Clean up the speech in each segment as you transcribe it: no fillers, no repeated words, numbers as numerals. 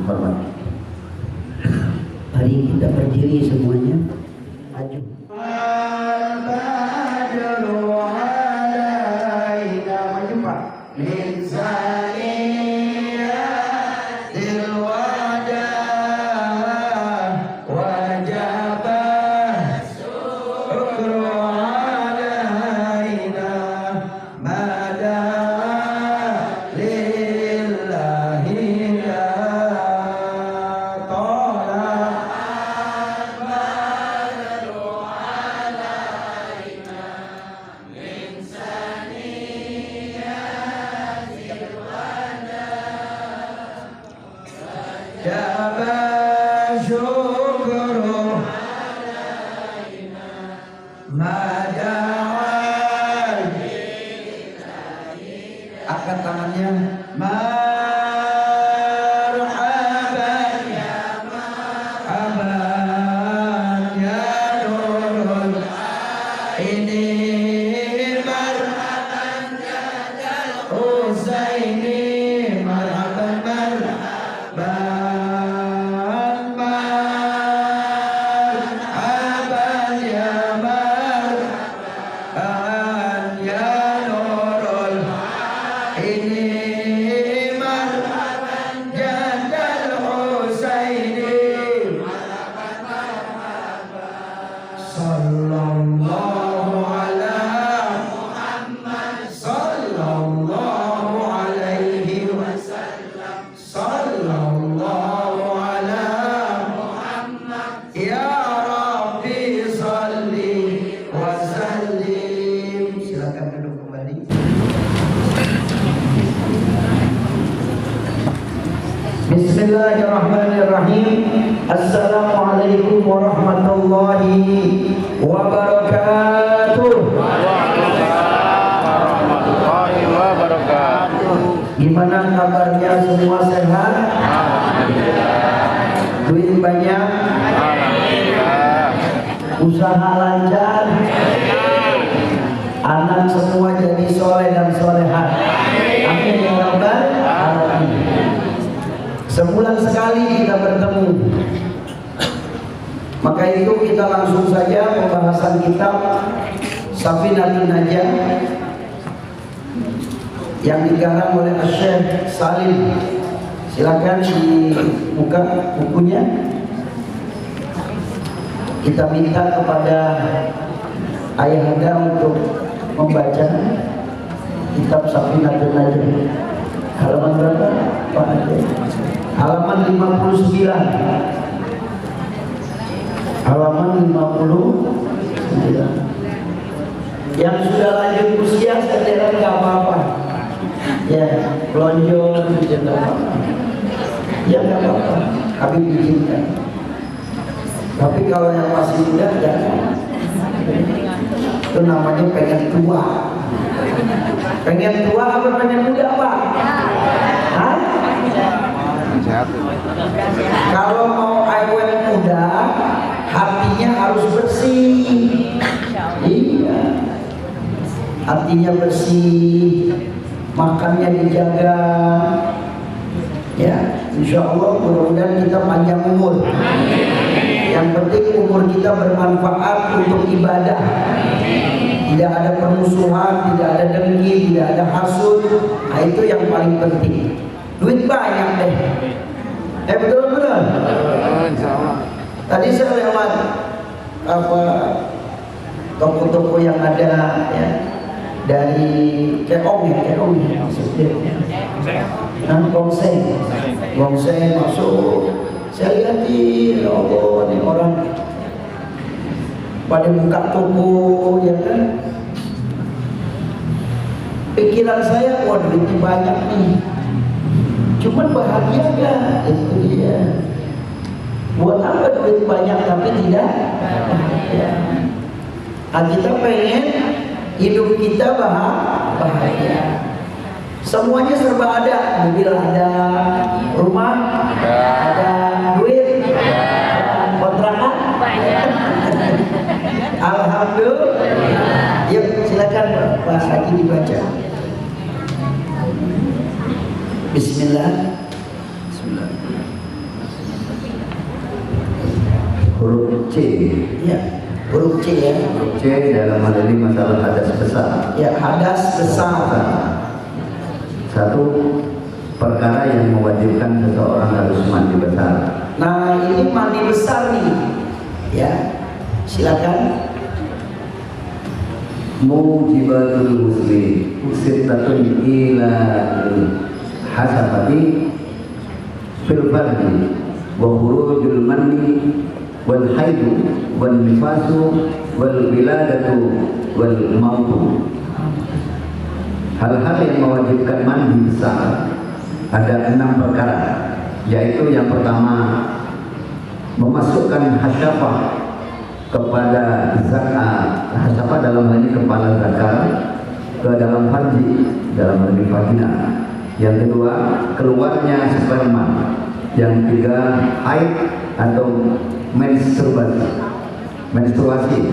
hormat. Mari kita berdiri semuanya. Maju. Maju Pak. Angkat tangannya. Marhaban ya marhaban ya nurul ini marhaban jadal Husaini marhaban marhaban marhaban ya marhaban ya nurul ini marhaban jadal Husaini sallallahu ala Muhammad sallallahu alaihi wasallam sallallahu ala Muhammad ya Rabbi salli wa sallim. Silakan duduk kembali. Bismillahirrahmanirrahim. Assalamualaikum warahmatullahi wabarakatuh. Warahmatullahi wabarakatuh. Gimana kabarnya, semua sehat? Duit banyak? Alhamdulillah. Usaha lancar? Anak semua jadi soleh dan solehat. Amin ya rabbal alamin. Sebulan sekali kita bertemu. Maka itu kita langsung saja pembahasan kitab Safinatun Najah yang dikarang oleh Syekh Salim. Silakan dibuka bukunya. Kita minta kepada ayahanda untuk membaca kitab Safinatun Najah. Halaman berapa, Pak Ade? Halaman 59. Halaman 59. Yang sudah lanjut usia sederhana nggak apa-apa. Ya, pelonjol tidak apa-apa. Ya nggak apa-apa. Kami izinkan. Tapi kalau yang masih muda jangan. Itu namanya pengen tua. Pengen tua apa pengen muda, Pak? Hah? Kalau mau awet muda, hatinya harus bersih. Iya, hatinya bersih, makannya dijaga. Ya, insya Allah mudah-mudahan kita panjang umur. Yang penting umur kita bermanfaat untuk ibadah. Tidak ada permusuhan, tidak ada dengki, tidak ada hasud. Nah, itu yang paling penting. Duit banyak deh. Betul-betul. Tadi saya lewat toko-toko yang ada ya, dari Keong maksudnya. Gongseng masuk. Saya lihatin, oh ini orang pada buka toko, ya kan? Pikiran saya, wah duitnya banyak nih. Cuman bahagia gak? Itu dia. Buat apa duit banyak tapi tidak bahagia? Nah, kita pengen hidup kita bahagia. Semuanya serba ada, mobil ada, rumah ada, duit, kontrakan. Alhamdulillah. Yuk silakan Pak Haji dibaca. Bismillah. huruf C. Ya, huruf C ya. Huruf C dalam hal ini masalah hadas besar. Ya, hadas besar. Satu perkara yang mewajibkan seseorang harus mandi besar. Nah, ini mandi besar nih. Ya, silakan. Mujibatul muslim sittatun ila hasabati fil fardi wa khurujul mandi wal haidu wal nifasu wal wiladatu wal mautu. Hal-hal yang mewajibkan mandi besar ada 6 perkara, yaitu yang pertama memasukkan hasyafah kepada zakat, hasyafah dalam hal ini kepala zakar ke dalam farji, dalam hal ini vagina. Yang kedua, keluarnya sperma. Yang ketiga, haid atau menstruasi.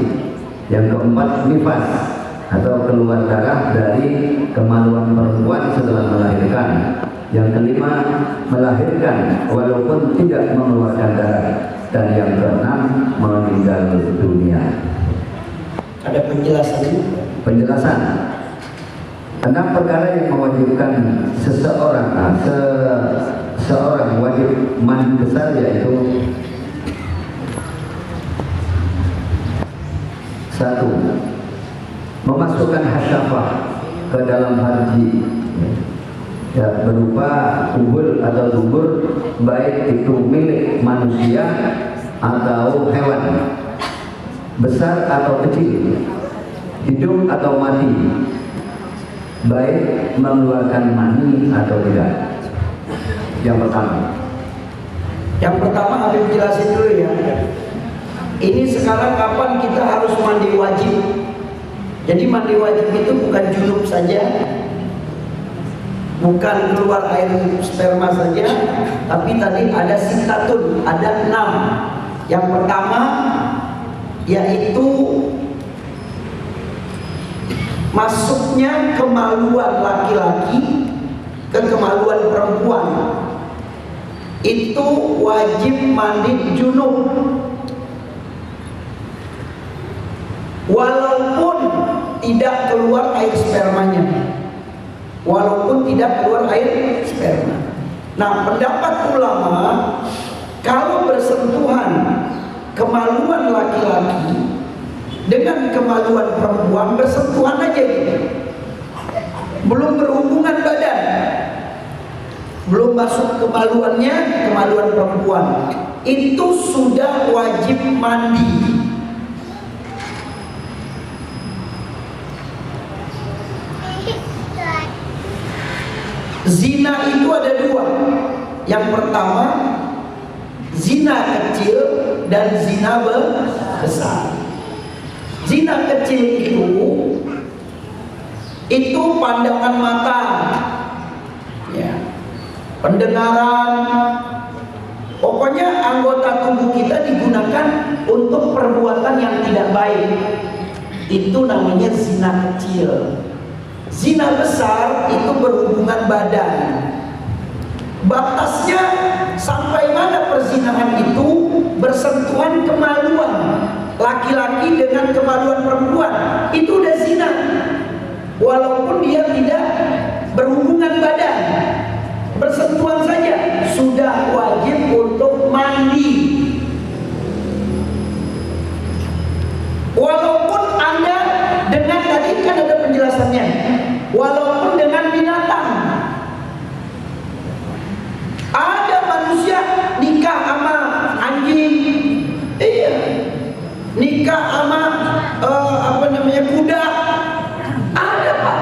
Yang keempat, nifas atau keluar darah dari kemaluan perempuan setelah melahirkan. Yang kelima, melahirkan walaupun tidak mengeluarkan darah. Dan yang keenam, meninggal dunia. Ada penjelasan? Penjelasan 6 perkara yang mewajibkan seseorang seorang wajib mandi besar, yaitu 1. Memasukkan hasyafah ke dalam farji, ya, berupa umbul atau dubur, baik itu milik manusia atau hewan, besar atau kecil, hidup atau mati, baik mengeluarkan mani atau tidak. Yang pertama Habib jelasin dulu ya. Ini sekarang kapan kita harus mandi wajib? Jadi mandi wajib itu bukan junub saja, bukan keluar air sperma saja, tapi tadi ada sittatun, ada 6. Yang pertama yaitu masuknya kemaluan laki-laki ke kemaluan perempuan. Itu wajib mandi junub, walaupun tidak keluar air spermanya. Walaupun tidak keluar air sperma. Nah, pendapat ulama, kalau bersentuhan kemaluan laki-laki dengan kemaluan perempuan, bersentuhan aja gitu, belum berhubungan badan, belum masuk kemaluannya, kemaluan perempuan, itu sudah wajib mandi. Zina itu ada 2. Yang pertama, zina kecil dan zina besar. Zina kecil itu pandangan mata, ya, pendengaran, pokoknya anggota tubuh kita digunakan untuk perbuatan yang tidak baik. Itu namanya zina kecil. Zina besar itu berhubungan badan. Batasnya sampai mana perzinahan itu? Bersentuhan kemaluan laki-laki dengan kemaluan perempuan, itu udah zina, walaupun dia tidak berhubungan badan, bersentuhan saja sudah wajib untuk mandi. Walaupun Anda dengan, tadi kan ada penjelasannya, walaupun dengan binatang. Ada manusia nikah sama anjing, iya, nikah sama kuda, ada Pak.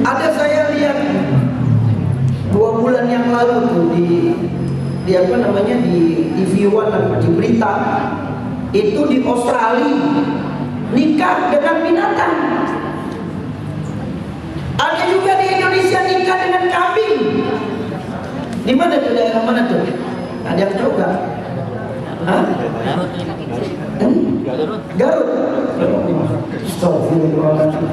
Ada, saya lihat 2 bulan yang lalu tuh di TV One, di berita itu di Australia, nikah dengan binatang. Ada juga di Indonesia nikah dengan kambing. Di mana tuh, daerah mana tuh? Ada yang tahu nggak? Hah? Garut. Astagfirullahaladzim.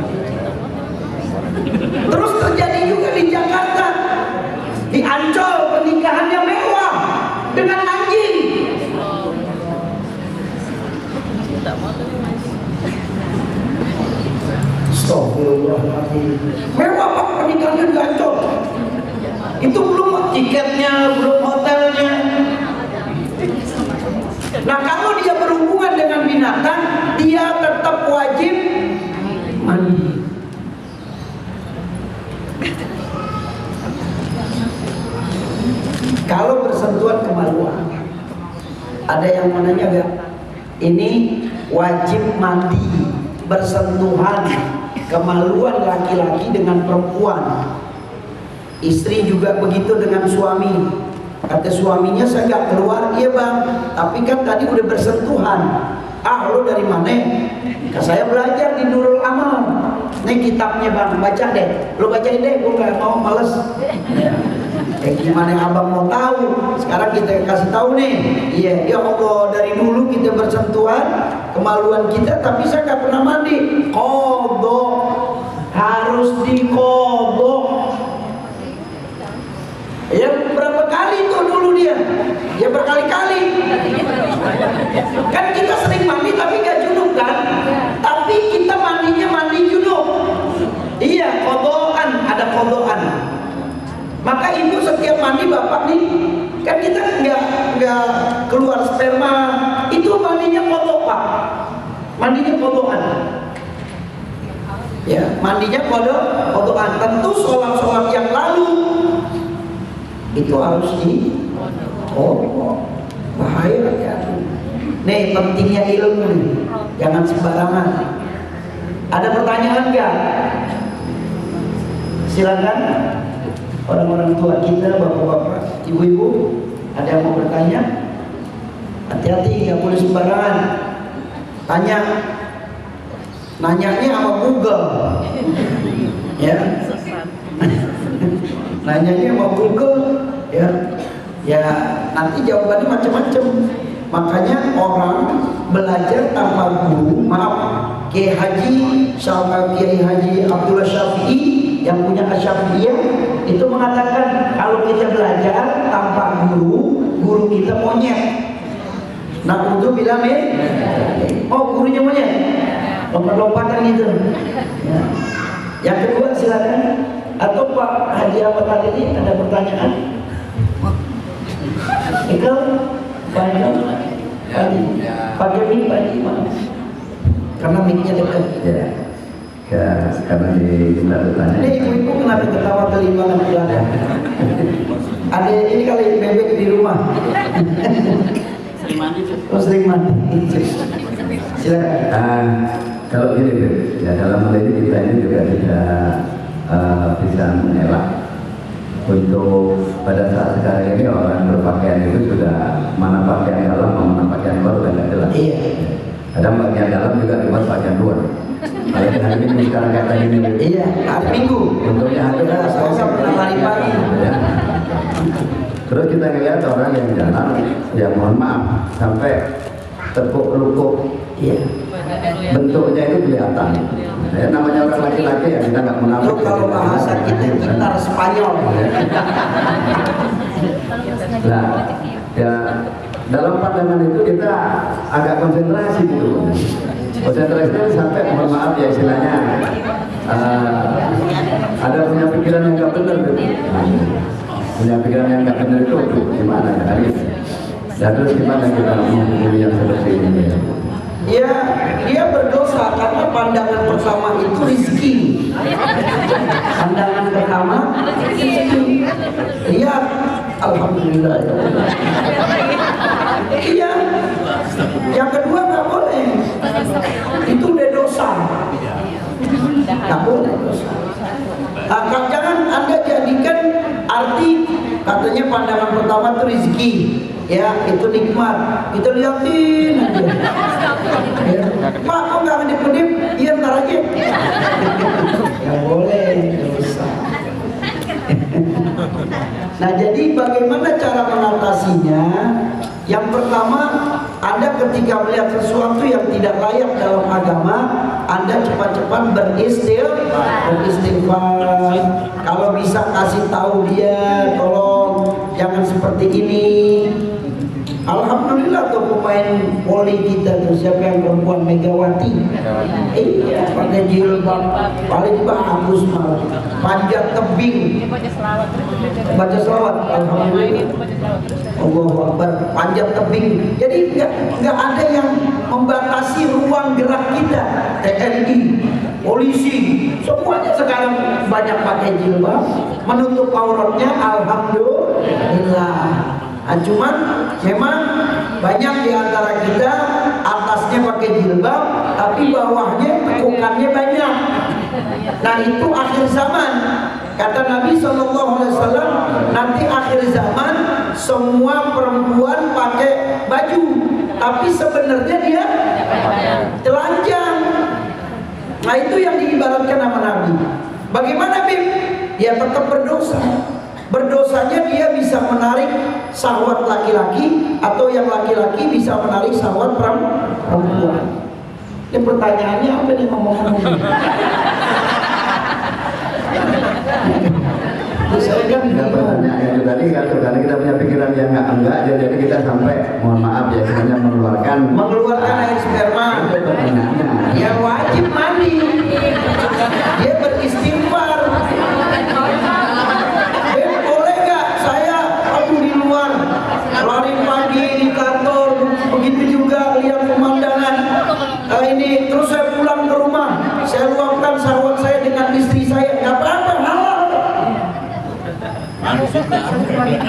Terus terjadi juga di Jakarta, di Ancol, pernikahannya mewah dengan anjing. Astagfirullahaladzim. Mewah Pak, pernikahannya gacor. Itu belum tiketnya, belum hotelnya. Nah kalau dia berhubungan dengan binatang, dia tetap wajib mandi. Kalau bersentuhan kemaluan, ada yang mau nanya gak? Ini wajib mandi bersentuhan kemaluan laki-laki dengan perempuan. Istri juga begitu dengan suami. Kata suaminya, saya gak keluar. Iya bang, tapi kan tadi udah bersentuhan. Ah lo dari mana? Saya belajar di Nurul Amal. Ini kitabnya bang, baca deh. Lo bacain deh, gue gak mau, males. Gimana abang mau tahu? Sekarang kita kasih tahu nih. Iya, ya Allah, dari dulu kita bersentuhan kemaluan kita, tapi saya nggak pernah mandi. Kodok, harus dikodok. Ya berapa kali tuh dulu dia? Ya berkali-kali. Kan kita sering mandi tapi nggak junub kan? Tapi kita mandinya mandi junub. Iya, kodokan, ada kodokan. Maka ibu setiap mandi bapak nih, kan kita nggak keluar sperma, itu mandinya kodok Pak, mandinya kodokan. Ya, mandinya kodokan. Tentu sholat yang lalu itu harus di bahaya ya. Nih pentingnya ilmu nih, jangan sembarangan. Ada pertanyaan nggak? Silakan. Orang-orang tua kita, bapak-bapak, ibu-ibu, ada yang mau bertanya? Hati-hati, nggak boleh sembarangan. Tanya, nanyanya sama Google, ya. Nanyanya sama Google, ya. Ya, nanti jawabannya macam-macam. Makanya orang belajar tanpa guru, maaf, Kiai Haji Abdullah Syafi'i yang punya Asy-Syafi'iyah itu mengatakan kalau kita belajar tanpa guru kita monyet. Nah untuk bilang oh gurunya monyet, lompat-lompatan gitu. Ya. Yang kedua silakan. Atau Pak Haji apa tadi ini ada pertanyaan? Itu pakai mic karena mic-nya dekat. Ya, karena di bertanya. Ini ibu-ibu kenapa ketawa kelimbangan belakang? Ada ini kali bebek di rumah. Sering mandi tuh. Oh sering mandi. Silakan. Kalau ini ya dalam hal ini kita ini juga tidak bisa mengelak untuk pada saat sekarang ini orang berpakaian itu sudah mana pakaian dalam mana pakaian luar sudah tidak jelas. Iya. Ada pakaian dalam juga dibuat pakaian luar. Kayak hari ini sekarang kata ini. Iya, hari Minggu. Untuknya hari Selasa pernah hari pagi. Ya. Terus kita ngelihat orang yang jalan, ya mohon maaf sampai tepuk lukuk. Iya. Bentuknya itu kelihatan. Ya, namanya orang laki-laki ya kita nggak menafik. Itu kalau bahasa kita gitar Spanyol. Nah, ya dalam pandangan itu kita agak konsentrasi gitu. Konsentrasi sampai mohon maaf ya istilahnya ada punya pikiran yang nggak benar gitu. Punya pikiran yang nggak benar itu gimana ya hari ini? Dan terus gimana kita menghubungi yang seperti ini ya? Ya, dia berdosa karena pandangan pertama itu rezeki. Pandangan pertama rezeki. Iya, alhamdulillah ya. Iya. Yang kedua nggak boleh. Itu udah dosa. Nggak boleh dosa. Nah, jangan Anda jadikan arti katanya pandangan pertama itu rezeki. Ya, itu nikmat. Kita liatin aja. Ya. Pak, kok nggak kedip-kedip? Iya, ntar aja. Nggak boleh, dosa. Nah, jadi bagaimana cara mengatasinya? Yang pertama, Anda ketika melihat sesuatu yang tidak layak dalam agama, Anda cepat-cepat beristighfar. Kalau bisa kasih tahu dia, tolong jangan seperti ini. Alhamdulillah tuh pemain voli kita tuh, siapa yang perempuan, Megawati. Iya, pakai jilbab paling bagus malah, panjat tebing, baca selawat, alhamdulillah, Allahu Akbar, panjat tebing. Jadi nggak ada yang membatasi ruang gerak kita. TNI, polisi, semuanya sekarang banyak pakai jilbab, menutup auratnya, alhamdulillah. Nah, cuman memang banyak di antara kita atasnya pakai jilbab, tapi bawahnya tekukannya banyak. Nah, itu akhir zaman. Kata Nabi SAW, nanti akhir zaman semua perempuan pakai baju, tapi sebenarnya dia telanjang. Nah, itu yang diibaratkan sama Nabi. Bagaimana, Bim? Dia tetap berdosa. Berdosanya dia bisa menarik syahwat laki-laki, atau yang laki-laki bisa menarik syahwat perempuan. Ini pertanyaannya apa nih ngomong-ngomong? Saya kan Enggak pertanyaan itu tadi kan, karena kita punya pikiran yang enggak, jadi kita sampai, mohon maaf ya, sebenarnya mengeluarkan air sperma. Itu pertanyaannya. Ya wajib mandi. Dia beristighfar. Boleh gak saya di luar lari pagi di kantor, begitu juga lihat pemandangan ini, terus saya pulang ke rumah, saya luapkan syahwat saya dengan istri saya, nggak apa-apa, halal.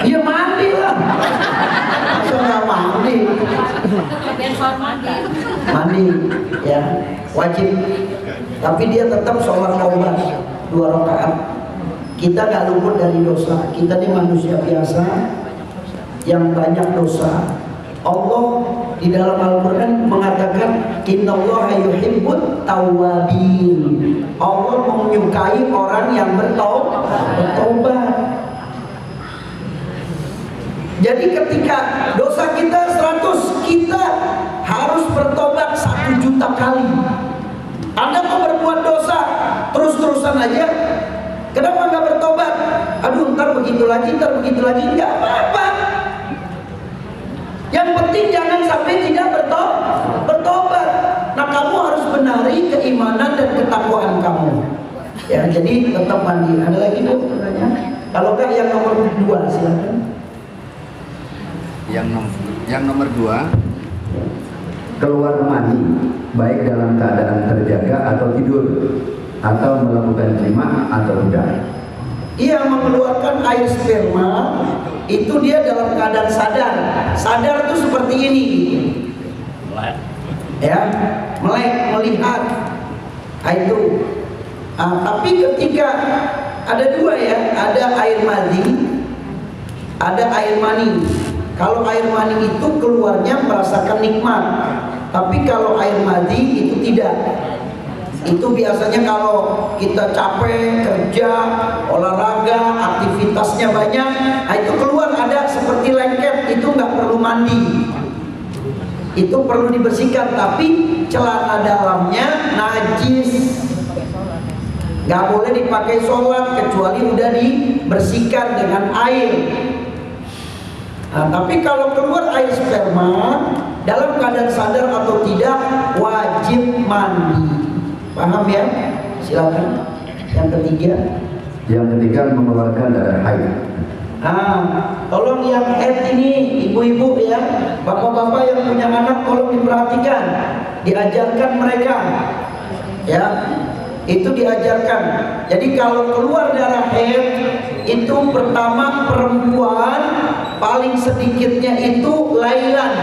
Iya mandi lah. Masa nggak mandi? Mandi, ya wajib. Tapi dia tetap sholat taubat 2 rakaat. Kita nggak luput dari dosa. Kita ini manusia biasa yang banyak dosa. Allah di dalam Al-Quran mengatakan innallaha yuhibbut tawwabin. Allah menyukai orang yang bertaubat. Jadi ketika dosa kita 100, kita harus bertobat 1 juta kali. Anda mau berbuat dosa terus-terusan aja, kenapa nggak bertobat? Aduh, ntar begitu lagi, nggak apa-apa. Yang penting jangan sampai tidak bertobat. Nah, kamu harus benari keimanan dan ketakwaan kamu. Ya, jadi tetap mandi. Ada lagi Bu pertanyaan? Kalau enggak yang nomor 2 silakan. Yang nomor 2, keluar mani baik dalam keadaan terjaga atau tidur, atau melakukan jima atau tidak. Ia mengeluarkan air sperma itu dia dalam keadaan sadar. Sadar itu seperti ini, ya, melek, melihat. Nah, itu. Tapi ketika ada 2 ya, ada air mani, ada air mani. Kalau air mani itu keluarnya merasakan nikmat, tapi kalau air mani itu tidak. Itu biasanya kalau kita capek, kerja, olahraga, aktivitasnya banyak, nah itu keluar ada seperti lengket, itu nggak perlu mandi. Itu perlu dibersihkan, tapi celana dalamnya najis. Nggak boleh dipakai sholat kecuali udah dibersihkan dengan air. Nah, tapi kalau keluar air sperma dalam keadaan sadar atau tidak, wajib mandi. Paham ya? Silakan. Yang ketiga mengeluarkan darah haid. Tolong yang haid ini ibu-ibu ya, bapak-bapak yang punya anak tolong diperhatikan, diajarkan mereka ya, itu diajarkan. Jadi kalau keluar darah haid itu pertama perempuan paling sedikitnya itu lailan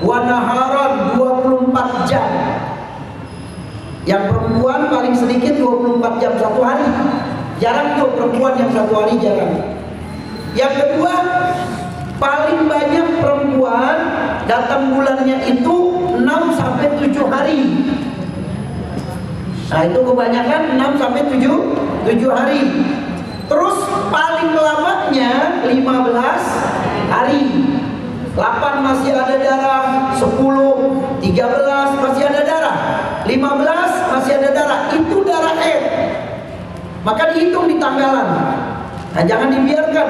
wa naharan 24 jam. Yang perempuan paling sedikit 24 jam 1 hari. Jarang tuh perempuan yang 1 hari, jarang. Yang kedua, paling banyak perempuan datang bulannya itu 6 sampai 7 hari. Nah, itu kebanyakan 6 sampai 7 hari. Terus paling lamanya 15 hari. 8 masih ada darah, 10, 13 masih ada darah, 15 masih ada darah. Itu darah haid. Maka dihitung di tanggalan. Nah, jangan dibiarkan.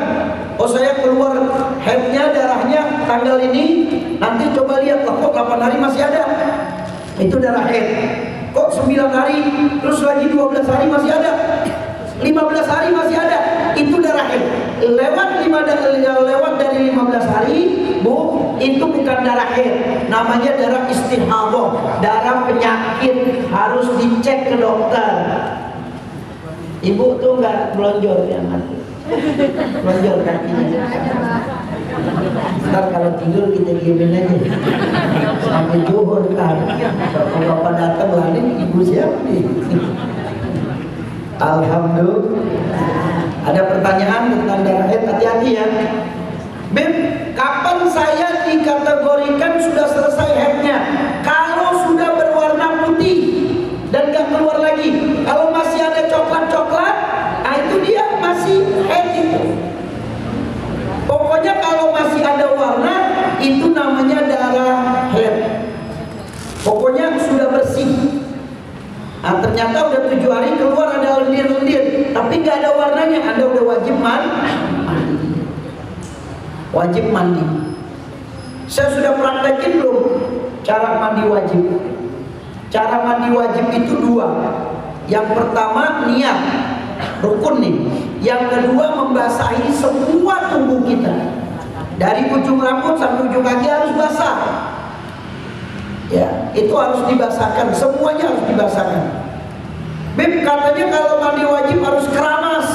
Oh, saya keluar haidnya darahnya tanggal ini, nanti coba lihat kok 8 hari masih ada, itu darah haid. Kok 9 hari, terus lagi 12 hari masih ada, 15 hari masih ada, itu darah haid. Lewat dari 15 hari, Bu, itu bukan darah haid, namanya darah istihadah, darah penyakit, harus dicek ke dokter. Ibu tuh nggak melonjor ya, melonjor kakinya. Ntar kalau tidur kita diemin aja sampai zuhur kan. Kalau bapak datang lagi, ibu siapa nih? Alhamdulillah. Ada pertanyaan tentang darah haid, hati-hati ya. Beb, kapan saya dikategorikan sudah selesai haidnya? Kalau sudah berwarna putih dan gak keluar lagi. Kalau masih ada coklat-coklat, nah itu dia masih haid itu. Pokoknya kalau masih ada warna, itu namanya darah haid. Pokoknya sudah bersih. Nah, ternyata udah 7 hari keluar ada lendir-lendir, tapi nggak ada warnanya, Anda udah wajib mandi. Wajib mandi. Saya sudah praktekin belum cara mandi wajib? Cara mandi wajib itu 2. Yang pertama niat, rukun nih. Yang kedua membasahi semua tubuh kita, dari ujung rambut sampai ujung kaki harus basah. Ya, itu harus dibasahkan, semuanya harus dibasahkan. Beb, katanya kalau mandi wajib harus keramas.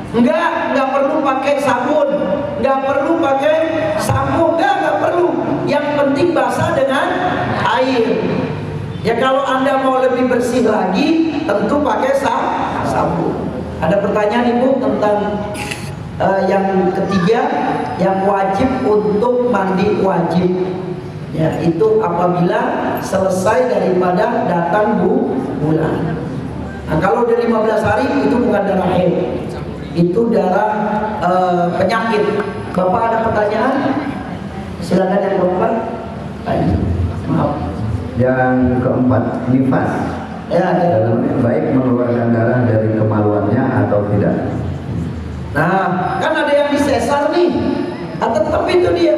Enggak perlu pakai sabun, enggak perlu pakai sampo, enggak perlu. Yang penting basah dengan air. Ya kalau Anda mau lebih bersih lagi, tentu pakai sabun. Ada pertanyaan Ibu tentang yang ketiga, yang wajib untuk mandi wajib. Ya, itu apabila selesai daripada datang bulan. Nah, kalau udah 15 hari itu bukan darah haid, itu darah penyakit. Bapak ada pertanyaan? Silakan yang keempat. Maaf. Yang keempat, nifas. Ya, baik mengeluarkan darah dari kemaluannya atau tidak? Nah, kan ada yang disesar nih. Tetap itu dia.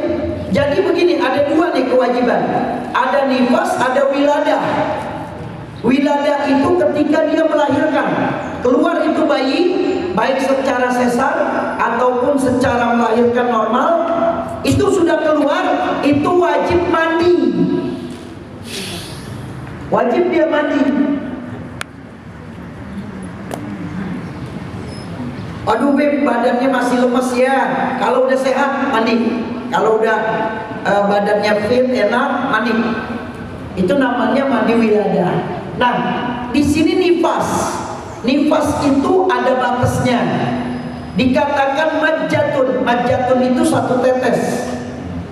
Jadi begini, ada 2 nih kewajiban. Ada nifas, ada wiladah. Wiladah itu ketika dia melahirkan, keluar itu bayi, baik secara sesar ataupun secara melahirkan normal, itu sudah keluar, itu wajib mandi. Wajib dia mandi. Aduh Beb, badannya masih lemes ya. Kalau udah sehat mandi. Kalau udah badannya fit, enak, mandi. Itu namanya mandi wiladah. Nah, di sini nifas. Nifas itu ada batasnya. Dikatakan majatun. Majatun itu 1 tetes.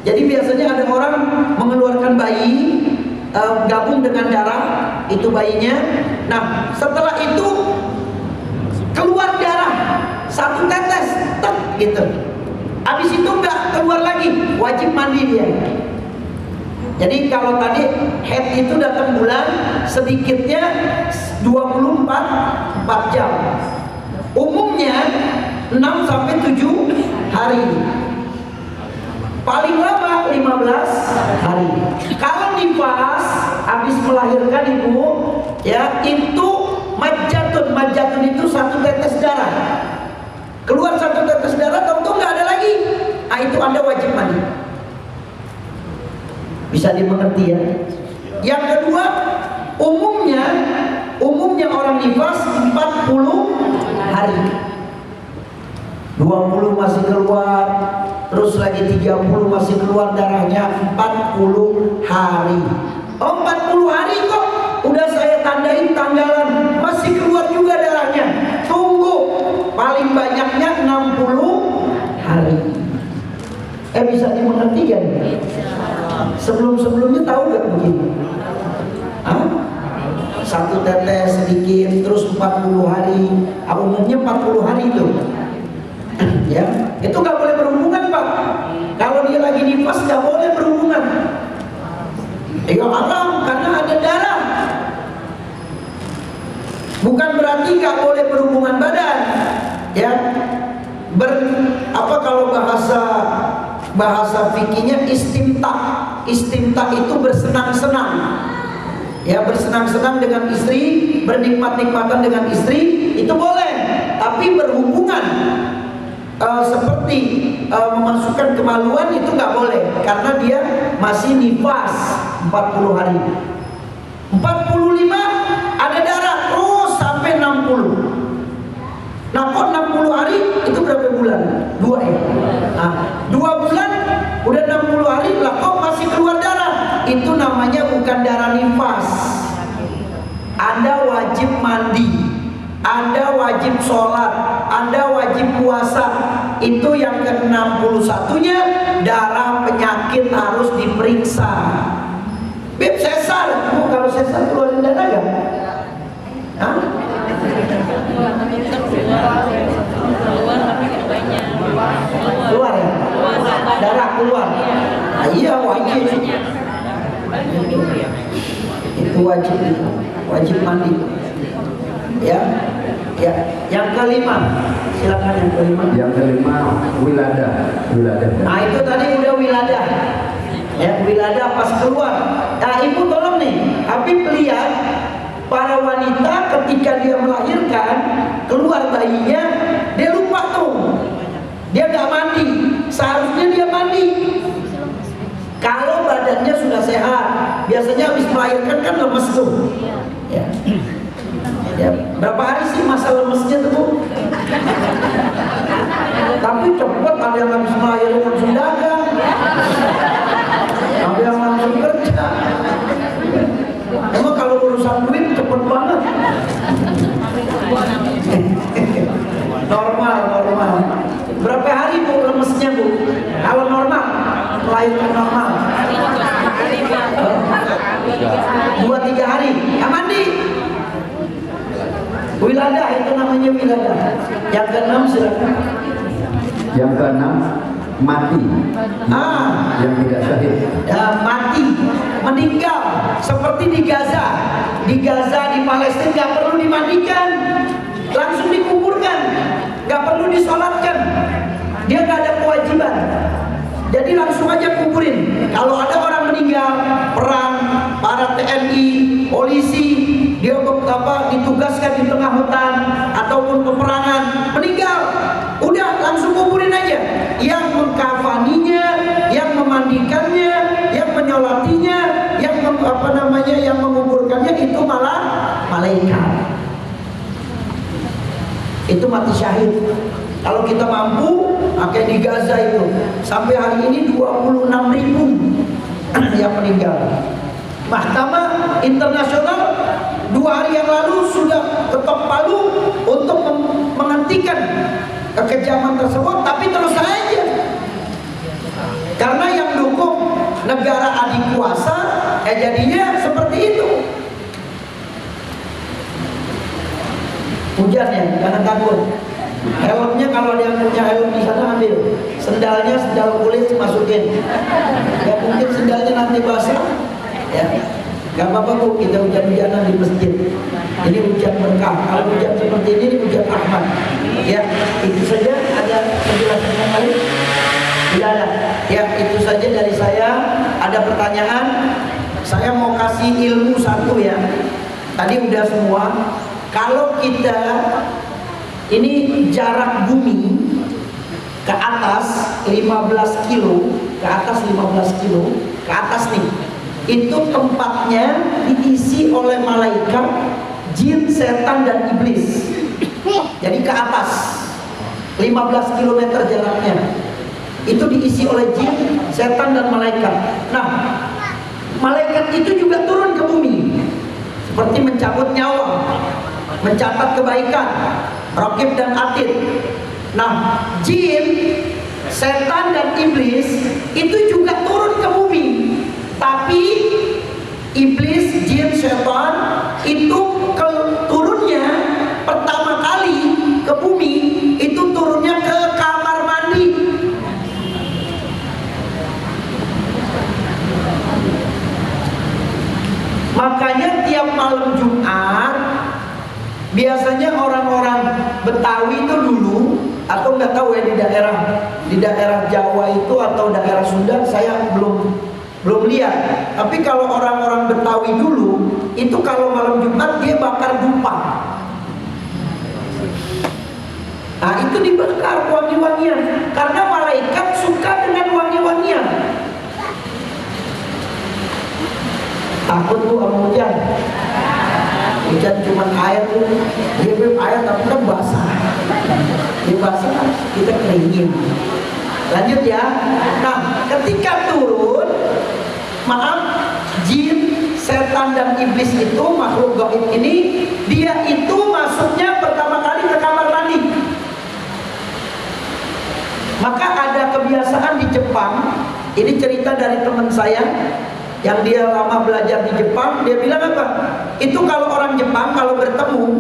Jadi biasanya ada orang mengeluarkan bayi, gabung dengan darah, itu bayinya. Nah, setelah itu keluar darah 1 tetes, tek, gitu. Habis itu enggak keluar lagi, wajib mandi dia. Jadi kalau tadi haid itu datang bulan, sedikitnya 24 jam. Umumnya 6 sampai 7 hari. Paling lama 15 hari. Kalau nifas habis melahirkan ibu, ya itu majatun. Majatun itu 1 tetes darah. Keluar 1 tetes darah, tentu nggak ada lagi. Nah itu Anda wajib mandi. Bisa dimengerti ya. Yang kedua, umumnya orang nifas 40 hari. 20 masih keluar, terus lagi 30 masih keluar darahnya, 40 hari. Oh 40 hari kok, udah saya tandain tanggalan, masih keluar juga darahnya. Tunggu, paling banyaknya 60 hari. Bisa dimengerti kan? Sebelumnya tahu gak begini? 1 tetes sedikit, terus 40 hari. Umumnya 40 hari itu. Ya, itu nggak boleh berhubungan Pak. Kalau dia lagi nifas nggak boleh berhubungan. Ya haram karena ada darah. Bukan berarti nggak boleh berhubungan badan. Ya, kalau bahasa bahasa fikihnya istimta. Istimta itu bersenang-senang. Ya, bersenang-senang dengan istri, bernikmat-nikmatan dengan istri itu boleh, tapi berhubungan seperti memasukkan kemaluan itu nggak boleh, karena dia masih nifas 40 hari. 45 ada darah terus sampai 60. Nah, kok 60 hari itu berapa bulan? 2 ya. Nah, 2 bulan udah 60 hari lah kok masih keluar darah. Itu namanya bukan darah nifas. Anda wajib mandi, Anda wajib sholat, Anda wajib puasa. Itu yang ke-61-nya, darah penyakit harus diperiksa. Beb, sesar, Bu, kalau sesar keluarin darah gak? Hah? Keluar ya? Darah keluar. Nah, iya, wajib. Itu wajib mandi. Ya. Ya, yang kelima, silakan yang kelima. Yang kelima, wiladah. Nah, itu tadi udah wiladah. Ya, wiladah pas keluar. Nah, ibu tolong nih, Habib lihat para wanita ketika dia melahirkan, keluar bayinya, dia lupa tuh. Dia nggak mandi. Seharusnya dia mandi. Kalau badannya sudah sehat, biasanya habis melahirkan kan lemes tuh. Ya. Ya, berapa hari sih masa lemesnya tuh, Bu? Tapi cepet, ada yang habis melahirkan langsung dagang, ada yang langsung kerja. Emang kalau urusan duit cepet banget. Normal. Berapa hari, Bu, lemesnya, Bu? Kalau normal, melahirkan normal 2-3 hari. Ya, mandi. Wiladah itu namanya wiladah. Yang ke-6 silakan. Yang ke-6, mati. Yang tidak syahid. Ya, mati, meninggal. Seperti di Gaza. Di Gaza, di Palestina nggak perlu dimandikan, langsung dikuburkan, nggak perlu disolatkan. Dia nggak ada kewajiban. Jadi langsung aja kuburin. Kalau ada orang meninggal perang, para TNI, polisi, dia ditugaskan di tengah hutan ataupun peperangan, meninggal, udah langsung kuburin aja. Yang mengkafaninya, yang memandikannya, yang menyolatinya, yang yang menguburkannya itu malah malaikat. Itu mati syahid. Kalau kita mampu, kayak di Gaza itu sampai hari ini 26.000 yang meninggal. Mahkamah Internasional 2 hari yang lalu sudah ketok palu untuk menghentikan kekejaman tersebut, tapi terus saja karena yang dukung negara adik kuasa, jadinya seperti itu. Hujan ya, jangan takut. Helmnya kalau ada yang punya helm di sana ambil. Sendalnya sendal kulit masukin. Ya mungkin sendalnya nanti basah. Ya, gak apa-apa, Bu, kita hujan-hujanan di masjid. Ini hujan berkah. Kalau hujan seperti ini hujan rahmat. Ya, itu saja. Ada penjelasan yang lain? Tidak ada. Ya, itu saja dari saya. Ada pertanyaan? Saya mau kasih ilmu satu ya. Tadi udah semua. Kalau kita ini jarak bumi ke atas 15 kilo, ke atas 15 kilo, ke atas nih, itu tempatnya diisi oleh malaikat, jin, setan, dan iblis. Jadi ke atas 15 km jaraknya itu diisi oleh jin, setan, dan malaikat. Nah, malaikat itu juga turun ke bumi seperti mencabut nyawa, mencatat kebaikan, raqib dan atid. Nah, jin, setan, dan iblis itu juga turun ke bumi. Tapi iblis, jin, setan itu turunnya pertama kali ke bumi itu turunnya ke kamar mandi. Makanya tiap malam Jumat biasanya orang-orang Betawi itu dulu atau nggak tahu ya di daerah Jawa itu atau daerah Sunda, saya belum lihat. Tapi kalau orang-orang Betawi dulu itu kalau malam Jumat dia bakar dupa. Nah itu dibakar wangi-wangian karena malaikat suka dengan wangi-wangian. Takut tuh sama hujan. Hujan cuma air tuh, dia air tapi kan basah. Dia basah, kita keringin. Lanjut ya. Nah, ketika turun, maaf, jin, setan dan iblis itu makhluk gaib ini, dia itu masuknya pertama kali ke kamar mandi. Maka ada kebiasaan di Jepang. Ini cerita dari teman saya yang dia lama belajar di Jepang. Dia bilang apa? Itu kalau orang Jepang kalau bertamu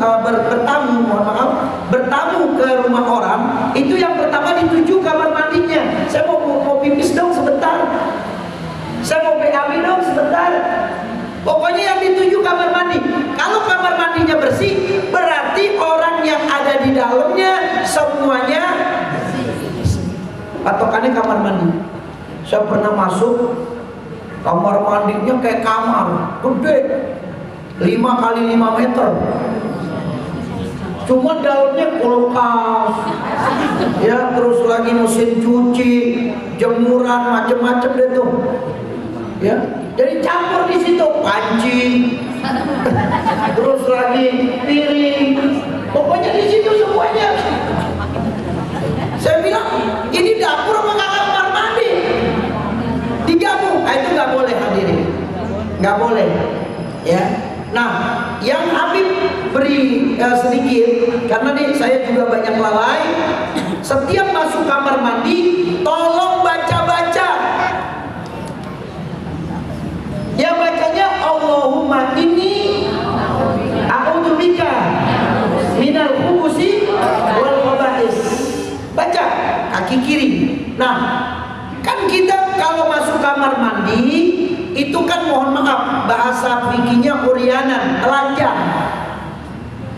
ke rumah orang, itu yang pertama dituju kamar mandinya. Saya mau pipis dong sebentar. Saya mau BAB dong sebentar. Pokoknya yang dituju kamar mandi. Kalau kamar mandinya bersih, berarti orang yang ada di dalamnya semuanya patokannya kamar mandi. Saya pernah masuk kamar mandinya kayak kamar gede 5 kali 5 meter. Cuma dalamnya kulkas, ya terus lagi mesin cuci, jemuran macem-macem deh tuh. Ya, jadi campur di situ panci, terus lagi piring, pokoknya di situ semuanya. Saya bilang, ini dapur apa nggak kamar mandi? Digabung, itu nggak boleh hadirin, nggak boleh. Ya, nah, yang Habib beri sedikit, karena nih saya juga banyak lalai. Setiap masuk kamar mandi, tolong baca-baca. Ya bacanya Allahumma inni a'udzubika minal khubusi wal khaba'is. Baca kaki kiri. Nah, kan kita kalau masuk kamar mandi itu kan mohon maaf bahasa fikihnya urianan, telanjang.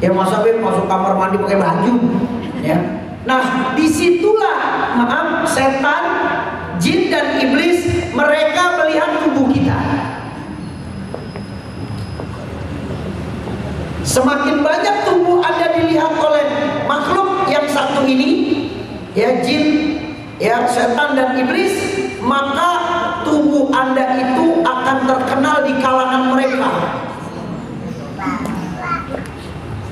Ya masa masuk kamar mandi pakai baju, ya. Nah, disitulah maaf setan, jin dan iblis mereka melihat tubuh kita. Semakin banyak tubuh Anda dilihat oleh makhluk yang satu ini, ya jin, ya setan dan iblis, maka tubuh Anda itu akan terkenal di kalangan mereka.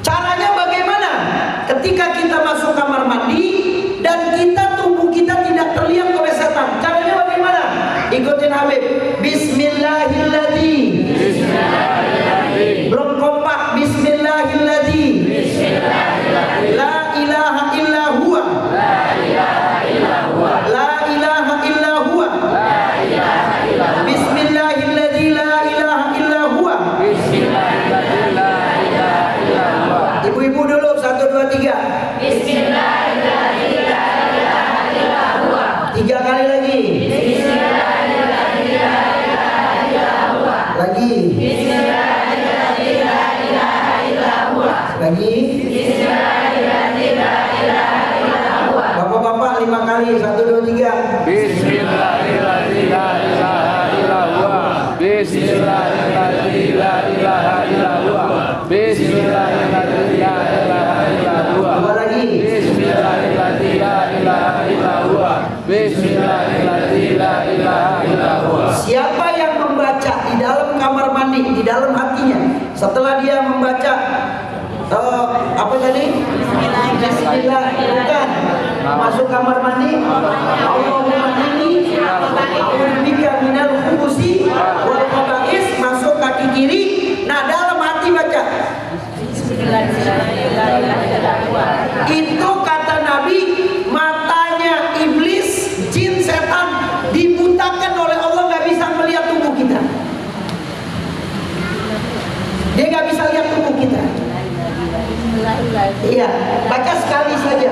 Caranya bagaimana? Ketika kita masuk kamar mandi dan tubuh kita tidak terlihat oleh setan. Caranya bagaimana? Ikutin Habib. Bismillahirrahmanirrahim. Belum kompak. Bismillahirrahmanirrahim. La ilaha illa huwa. La ilaha illa huwa. Bismillahirrahmanirrahim. La ilaha illa huwa. Ibu-ibu dulu 1 2 3. Bismillahirrahmanirrahim. 3 kali lagi. Lagi. Lagi. Bapak-bapak 5 kali. 1 2 3. Bismillahirrahmanirrahim. Bismillahirrahmanirrahim. Bismillahirrahmanirrahim. Dua lagi. Bismillahirrahmanirrahim. Siapa yang membaca di dalam kamar mandi, di dalam hatinya, setelah dia membaca apa tadi? Bismillah, bukan masuk kamar mandi. Allahumma inni a'udzubika minal khubusi wal khaba'is, masuk kaki kiri. Nah, dalam hati baca. Itu kata Nabi, matanya iblis, jin, setan dibutakan oleh Allah, nggak bisa melihat tubuh kita. Dia nggak bisa lihat tubuh kita. Iya, baca sekali saja.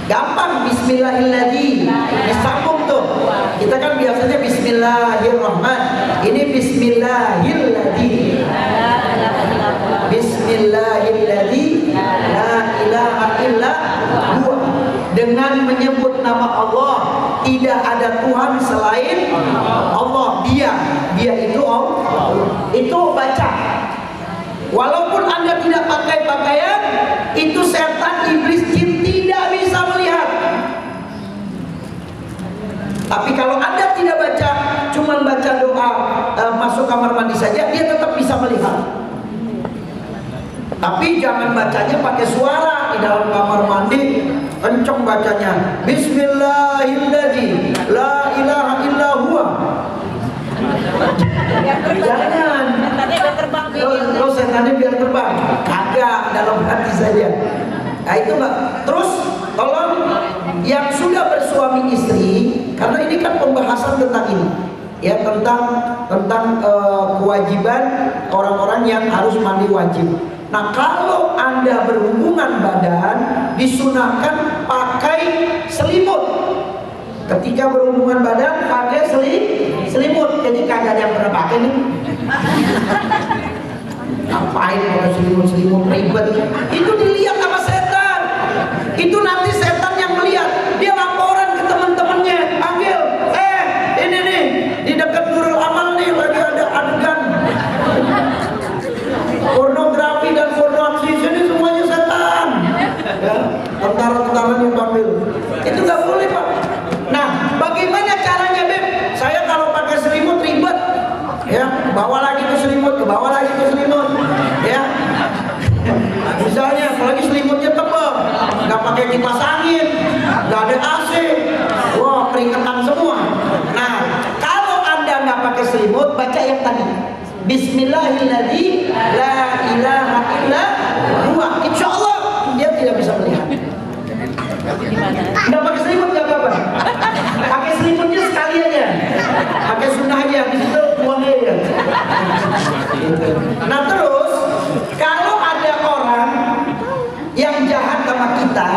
Gampang, Bismillahirrahmanirrahim. Disambung tuh. Kita kan biasanya Bismillahirrahmanirrahim. Ini Bismillahirrahmanirrahim. Bismillahirrahmanirrahim. La ilaha illa Allah, tidak ada Tuhan selain Allah. Dia itu Allah. Itu baca. Walaupun Anda tidak pakai pakaian, itu setan, iblis, jin tidak bisa melihat. Tapi kalau Anda tidak baca, cuman baca doa, masuk kamar mandi saja, dia tetap bisa melihat. Tapi jangan bacanya pakai suara di dalam kamar mandi, kenceng bacanya. Bismillahirrahmanirrahim. La ilaha illa huwa. Jangan. Lo setannya biar terbang. Kagak, dalam hati saja. Nah itu Mbak. Terus tolong yang sudah bersuami istri, karena ini kan pembahasan tentang ini. Ya, tentang kewajiban orang-orang yang harus mandi wajib. Nah, kalau Anda berhubungan badan, disunahkan pakai selimut. Ketika berhubungan badan, pakai selimut. Jadi kagak ada yang pernah pakai nih. Ngapain pakai selimut ribet? Itu dilihat sama setan. Itu nanti setan yang melihat. Dia laporan ke teman-temannya, panggil, ini nih di dekat Nurul Amal nih lagi ada adegan pornografi dan porno aksi, ini semuanya setan. Ya, tentara-tentara yang panggil. Itu nggak boleh Pak. Nah, bagaimana caranya Beb? Saya kalau pakai selimut ribet, ya, bawa lagi ke selimut, bawa lagi ke selimut, ya. Misalnya, apalagi selimutnya tebal, nggak pakai kipas angin, nggak ada AC, wah keringetan semua. Nah, kalau Anda nggak pakai selimut, baca yang tadi. Bismillahirrahmanirrahim. La ilaha illa huwa. Insya Allah dia tidak bisa melihat. Nggak pakai selimut nggak apa-apa. Pakai selimutnya sekali aja. Pakai sunnah aja. Di situ buangnya ya. Nah terus kalau ada orang yang jahat sama kita,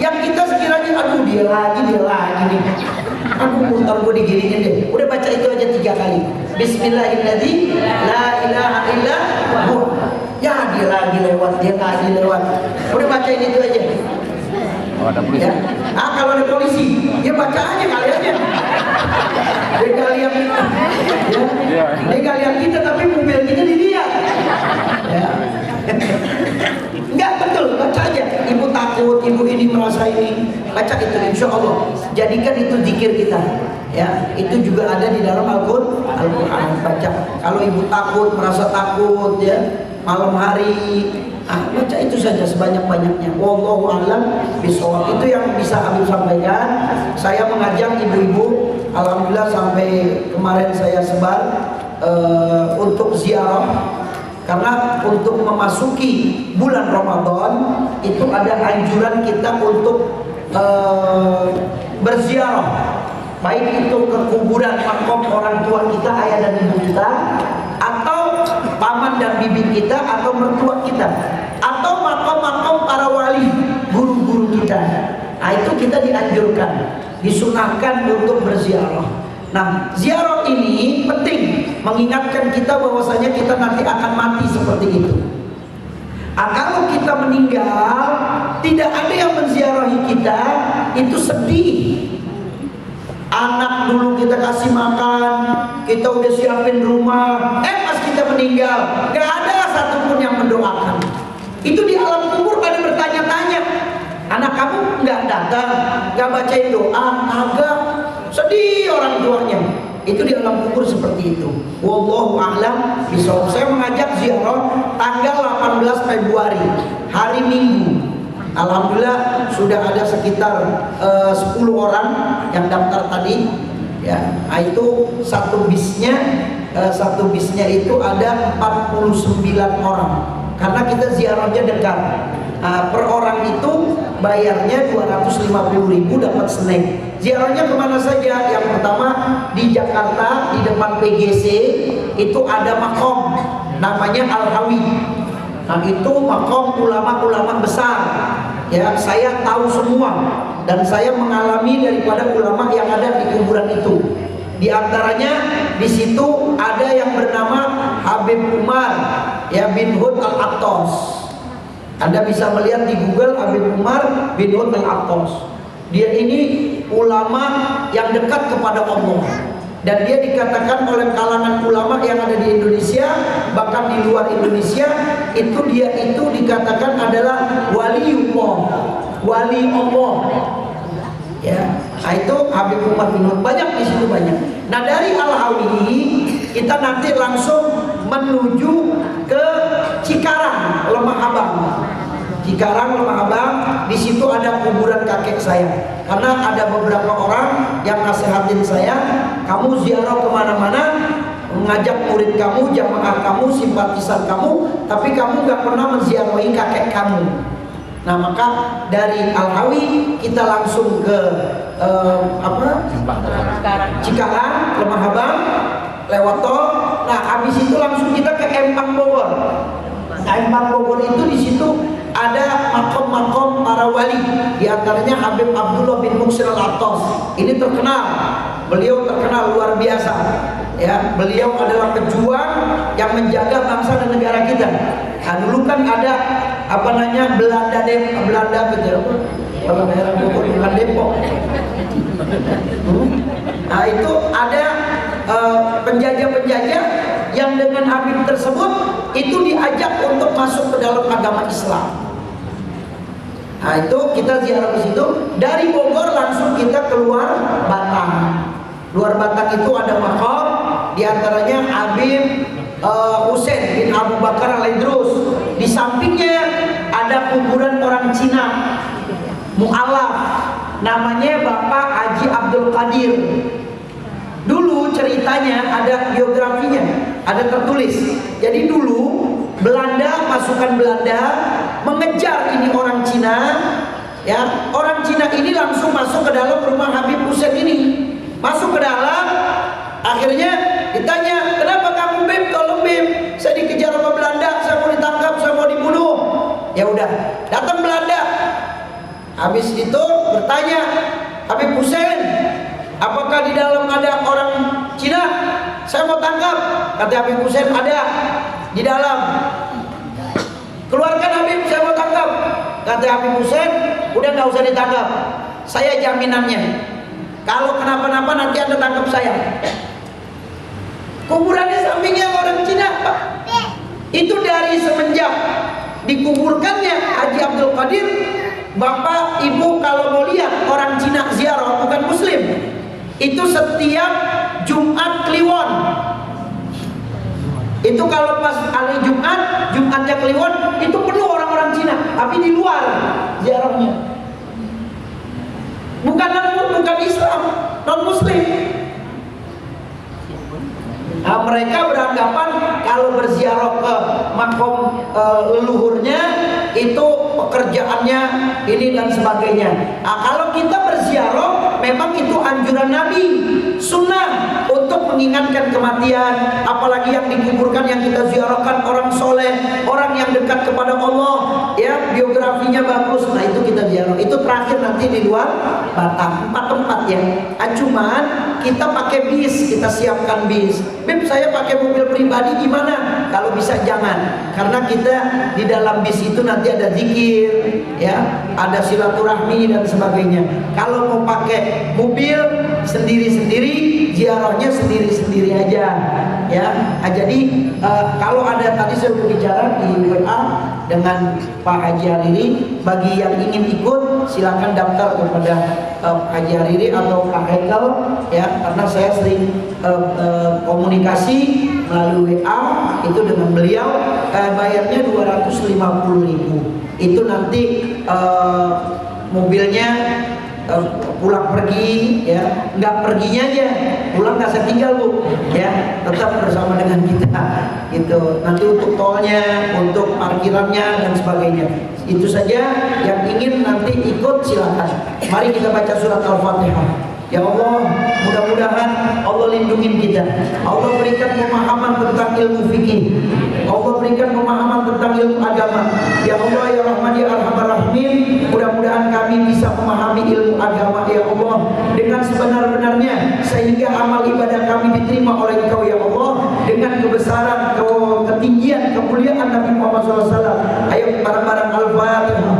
yang kita sekiranya aduh dia lagi nih. Aku ntar gue diginiin deh. Udah baca itu aja 3 kali. Bismillahirrahmanirrahim. La ilaha illa huwa. Ya dia lagi lewat. Udah bacain itu aja. Oh, ada polisi. Ya. Kalau ada polisi, ya baca aja kali aja. Dia nggak lihat kita. Ya. Dia nggak lihat kita, tapi mobil kita dilihat. Ya. Enggak, betul, baca aja. Ibu takut, ibu ini merasa ini. Baca itu, insya Allah. Jadikan itu zikir kita. Ya, itu juga ada di dalam Al-Quran. Baca. Kalau ibu takut, merasa takut, ya, malam hari, baca itu saja sebanyak-banyaknya. Wallahu a'lam bishawab. Itu yang bisa Habib sampaikan. Saya mengajak ibu-ibu, alhamdulillah sampai kemarin saya sebar untuk ziarah. Karena untuk memasuki bulan Ramadan itu ada anjuran kita untuk berziarah, baik itu ke kuburan makom orang tua kita, ayah dan ibu kita, atau paman dan bibi kita, atau mertua kita, atau makom-makom para wali, guru-guru kita. Nah itu kita dianjurkan, disunahkan untuk berziarah. Nah, ziarah ini penting mengingatkan kita bahwasanya kita nanti akan mati seperti itu. Kalau kita meninggal, tidak ada yang menziarahi kita, itu sedih. Anak dulu kita kasih makan, kita udah siapin rumah, pas kita meninggal, gak ada satupun yang mendoakan. Itu di alam kubur pada bertanya-tanya, anak kamu nggak datang, nggak bacain doa, agak sedih orang tuanya. Itu di alam kubur seperti itu. Wallahu a'lam bishawab. Saya mengajak ziarah tanggal 18 Februari, hari Minggu. Alhamdulillah sudah ada sekitar 10 orang yang daftar tadi. Ya, itu satu bisnya itu ada 49 orang. Karena kita ziarahnya dekat. Per orang itu bayarnya 250.000 dapat snack. Ziarahnya kemana saja? Yang pertama di Jakarta, di depan PGC itu ada makom namanya Al-Hawi. Nah itu makom ulama-ulama besar. Ya, saya tahu semua dan saya mengalami daripada ulama yang ada di kuburan itu. Di antaranya di situ ada yang bernama Habib Umar ya bin Hud Al-Attas. Anda bisa melihat di Google Habib Umar bin Hud Al-Attas. Dia ini ulama yang dekat kepada Allah, dan dia dikatakan oleh kalangan ulama yang ada di Indonesia, bahkan di luar Indonesia, dia itu dikatakan adalah waliullah, wali Allah. Ya, nah itu Habib Umar bin Nur, banyak di situ banyak. Nah dari Al-Hawi kita nanti langsung menuju ke Cikarang, Lemah Abang. Cikarang, Lemah Abang, di situ ada kuburan kakek saya. Karena ada beberapa orang yang nasihatin saya, kamu ziarah kemana-mana, mengajak murid kamu, jamaah kamu, simpatisan kamu, tapi kamu gak pernah menziarahi kakek kamu. Nah maka dari Al-Hawi kita langsung ke Cikarang, Lemah Abang, lewat tol. Nah habis itu langsung kita ke Empang Bogor. Nah, Empang Bogor itu di situ ada makom-makom para wali, di antaranya Habib Abdullah bin Muksir Al-Attas. Ini terkenal, beliau terkenal luar biasa. Ya, beliau adalah pejuang yang menjaga bangsa dan negara kita. Nah, dulu kan ada Belanda gitu, kalau daerah Bogor bukan Depok. Nah itu ada penjajah-penjajah yang dengan Habib tersebut itu diajak untuk masuk ke dalam agama Islam. Nah itu kita ziarah ke situ. Dari Bogor langsung kita keluar Batang. Luar Batang itu ada makam, diantaranya Habib Husain bin Abu Bakar Al-Idrus. Di sampingnya ada kuburan orang Cina, mu'alaf, namanya Bapak Haji Abdul Qadir. Dulu ceritanya ada biografinya, ada tertulis. Jadi dulu Belanda, pasukan Belanda mengejar ini orang Cina, ya. Orang Cina ini langsung masuk ke dalam rumah Habib Husain ini. Masuk ke dalam, akhirnya ditanya, "Kenapa kamu Beb? Tolong Beb, saya dikejar sama Belanda, saya mau ditangkap, saya mau dibunuh." Ya udah, datang Belanda. Habis itu bertanya, "Habib Husain, apakah di dalam ada orang Cina? Saya mau tangkap." Kata Habib Husain, "Ada di dalam." "Keluarkan Habib, saya mau tangkap." Kata Habib Husain, "Udah nggak usah ditangkap, saya jaminannya. Kalau kenapa-napa nanti Anda tangkap saya." Kuburannya sampingnya orang Cina, Pak. Itu dari semenjak dikuburkannya Haji Abdul Qadir, Bapak Ibu kalau mau lihat orang Cina ziarah, bukan Muslim, itu setiap Jumat Kliwon. Itu kalau pas hari Jumat, Jumatnya Kliwon, itu penuh orang-orang Cina, tapi di luar ziarahnya. Bukan Islam, non Muslim. Nah, mereka beranggapan kalau berziarah ke makom leluhurnya itu pekerjaannya ini dan sebagainya. Nah, kalau kita berziarah memang itu anjuran Nabi, sunnah untuk mengingatkan kematian, apalagi yang dikuburkan yang kita ziarahkan orang soleh, orang yang dekat kepada Allah, ya biografinya bagus. Nah itu kita ziarah. Itu terakhir nanti di luar Batam, 4 tempat ya. Cuman kita pakai bis, kita siapkan bis. Beb, saya pakai mobil pribadi gimana? Kalau bisa jangan, karena kita di dalam bis itu nanti ada zikir, ya, ada silaturahmi dan sebagainya. Kalau mau pakai mobil sendiri-sendiri, ziarahnya sendiri-sendiri aja, ya. Nah, jadi kalau ada, tadi saya berbicara di WA dengan Pak Haji Hariri, bagi yang ingin ikut silakan daftar kepada Haji Hariri atau Pak Hekel, ya, karena saya sering komunikasi melalui WA itu dengan beliau. Bayarnya 250.000. Itu nanti mobilnya pulang pergi, ya, nggak perginya aja, pulang nggak setinggal Bu, ya, tetap bersama dengan kita, gitu. Nanti untuk tolnya, untuk parkirannya dan sebagainya. Itu saja. Yang ingin nanti ikut silakan. Mari kita baca surat Al-Fatihah. Ya Allah, mudah-mudahan Allah lindungin kita. Allah berikan pemahaman tentang ilmu fikih. Allah berikan pemahaman tentang ilmu agama. Ya Allah, ya Rahman, ya Arhamar Rahimin, mudah-mudahan kami bisa memahami ilmu agama, ya Allah, dengan sebenar-benarnya, sehingga amal ibadah kami diterima oleh Engkau, ya Allah, dengan kebesaran, ketinggian, kemuliaan Nabi Muhammad SAW. Ayo bareng-bareng Al-Fatihah.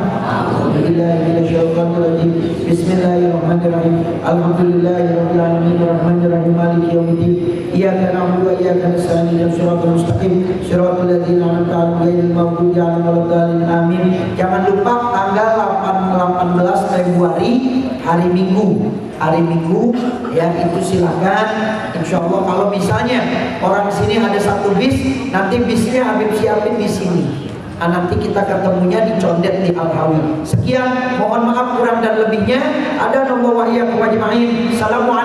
rajim. Bismillahirrahmanirrahim. Alhamdulillahirabbil alamin arrahmanir rahim maliki yaumiddin. Iyyaka na'budu wa iyyaka nasta'in ihdinas siratal mustaqim siratal ladzina an'amta 'alaihim ghairil maghdubi 'alaihim waladdallin. Amin. Jangan lupa tanggal 18 Februari hari Minggu. Hari Minggu ya, itu silakan. Insya Allah kalau misalnya orang sini ada satu bis, nanti bisnya Habib siapin di sini. Nah, nanti kita ketemunya di Condet di Al-Hawi. Sekian, mohon maaf kurang dan lebihnya. Ada nomor wahiyah kewajibahim. Assalamualaikum.